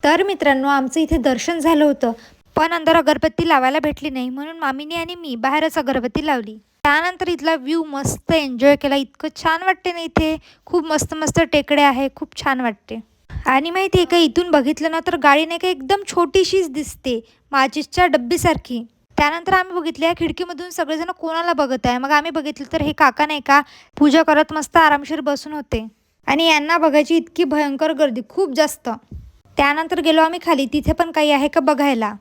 तर मित्रांनो, आमचं इथे दर्शन झालं होतं, पण अंदर अगरबत्ती लावायला भेटली नाही, म्हणून मामीने आणि मी बाहेरच अगरबत्ती लावली. त्यानंतर इथला व्ह्यू मस्त एन्जॉय केला. इतकं छान वाटते ना इथे. खूप मस्त मस्त टेकड्या आहे, खूप छान वाटते. आणि माहिती आहे का, इथून बघितलं ना तर गाडी नाही का एकदम छोटीशीच दिसते, माचिसच्या डब्बीसारखी. त्यानंतर आम्ही बघितले या खिडकीमधून सगळेजण कोणाला बघत आहे. मग आम्ही बघितलं तर हे काका नाही का पूजा करत मस्त आरामशीर बसून होते. आणि यांना बघायची इतकी भयंकर गर्दी, खूप जास्त. त्यानंतर गेलो आम्ही खाली, तिथे पण काही आहे का बघायला.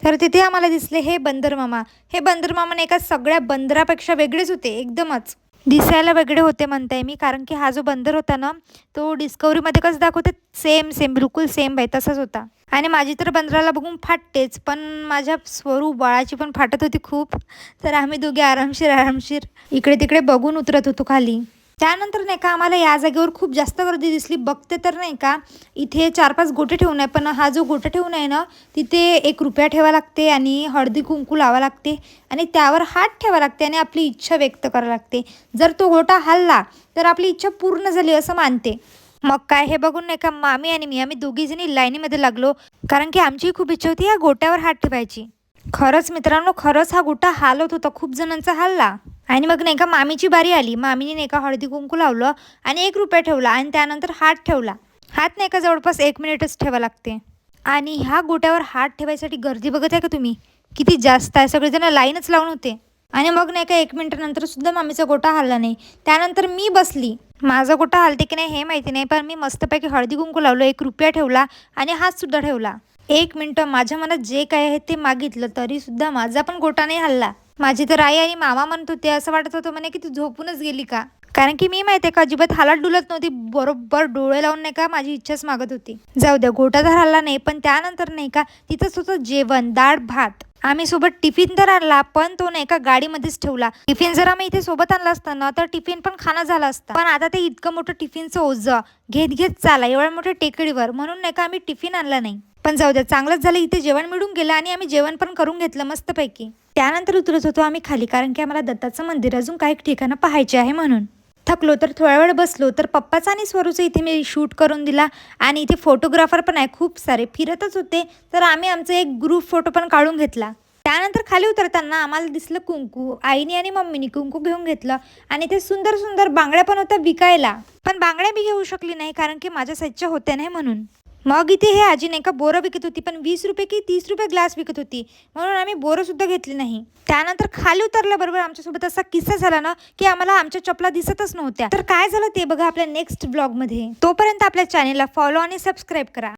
तर तिथे आम्हाला दिसले हे बंदर मामा. हे बंदर मामा नाही का सगळ्या बंदरापेक्षा वेगळेच होते, एकदमच दिसायला वेगळे होते म्हणताय मी. कारण की हा जो बंदर होता ना, तो डिस्कवरीमध्ये कसं दाखवते सेम सेम बिलकुल सेम बाई तसाच होता. आणि माझी तर बंदराला बघून फाटतेच, पण माझ्या स्वरूप बाळाची पण फाटत होती खूप. तर आम्ही दोघे आरामशीर आरामशीर इकडे तिकडे बघून उतरत होतो खाली. त्यानंतर नाही का आम्हाला या जागेवर खूप जास्त गर्दी दिसली. बघते तर नाही का इथे 4-5 गोटे ठेवून आहे, पण हा जो गोटा ठेवून आहे ना तिथे 1 रुपया ठेवा लागते आणि हळदी कुंकू लावा लागते आणि त्यावर हात ठेवा लागते आणि आपली इच्छा व्यक्त करावी लागते. जर तो गोटा हलला तर आपली इच्छा पूर्ण झाली असं मानते. मग काय हे बघून नाही का मामी आणि मी आम्ही दोघीजणी लाईनीमध्ये लागलो, कारण की आमची खूप इच्छा होती या गोट्यावर हात ठेवायची. खरंच मित्रांनो, खरंच हा गोटा हालत होता, खूप जणांचा हलला. आणि मग नाही का मामीची बारी आली. मामीने नाही का हळदी कुंकू लावलं आणि 1 रुपया ठेवला आणि त्यानंतर हात ठेवला. हात नाही का जवळपास 1 मिनिटच ठेवा लागते. आणि ह्या गोट्यावर हात ठेवायसाठी गर्दी बघत आहे का तुम्ही, किती जास्त आहे. सगळेजण लाईनच लावून होते. आणि मग नाही का 1 मिनिटानंतर सुद्धा मामीचा गोटा हलला नाही. त्यानंतर मी बसली. माझा गोटा हलते की नाही हे माहिती नाही, पण मी मस्तपैकी हळदी कुंकू लावलं, 1 रुपया ठेवला आणि हातसुद्धा ठेवला. 1 मिनटं माझ्या मनात जे काय आहे ते मागितलं, तरीसुद्धा माझा पण गोटा नाही हलला. माझी तर आई आणि मामा म्हणत होते, असं वाटत होतं म्हणे की तू झोपूनच गेली का. कारण की मी माहिती आहे का अजिबात हालत डुलत नव्हती. बरोबर डोळे लावून नाही का माझी इच्छाच मागत होती. जाऊ द्या, गोटा तर हलला नाही, पण त्यानंतर नाही का तिथंच होतं जेवण, डाळ भात. आम्ही सोबत टिफिन तर आणला, पण तो नाही का गाडीमध्येच ठेवला. टिफिन जर आम्ही इथे सोबत आणला असता ना तर टिफिन पण खाणं झाला असता. पण आता ते इतकं मोठं टिफिनचं ओझं घेत घेत चाला एवढ्या मोठ्या टेकडीवर, म्हणून नाही का आम्ही टिफिन आणला नाही. पण जाऊ द्या, चांगलंच झालं इथे जेवण मिळून गेलं आणि आम्ही जेवण पण करून घेतलं मस्तपैकी. त्यानंतर उतरत होतो आम्ही खाली, कारण की आम्हाला दत्ताचं मंदिर अजून काही ठिकाणं पाहायचे आहे म्हणून. थकलो तर थोड्या वेळ बसलो, तर पप्पाचा आणि स्वरूचा इथे मी शूट करून दिला. आणि इथे फोटोग्राफर पण आहे खूप सारे, फिरतच होते, तर आम्ही आमचा एक ग्रुप फोटो पण काढून घेतला. त्यानंतर खाली उतरताना आम्हाला दिसलं कुंकू. आईने आणि मम्मीने कुंकू घेऊन घेतलं आणि ते सुंदर सुंदर बांगड्या पण होत्या विकायला. पण बांगड्या मी घेऊ शकली नाही, कारण की माझ्या साईजच्या होत्या नाही म्हणून. मग इथे हे आजी नाही का बोरं विकत होती, पण 20 रुपये की 30 रुपये ग्लास विकत होती, म्हणून आम्ही बोरं सुद्धा घेतली नाही. त्यानंतर खाली उतरल्याबरोबर आमच्यासोबत असा किस्सा झाला ना की आम्हाला आमच्या चपला दिसतच नव्हत्या. तर काय झालं ते बघा आपल्या नेक्स्ट ब्लॉगमध्ये. तोपर्यंत आपल्या चॅनेलला फॉलो आणि सबस्क्राईब करा.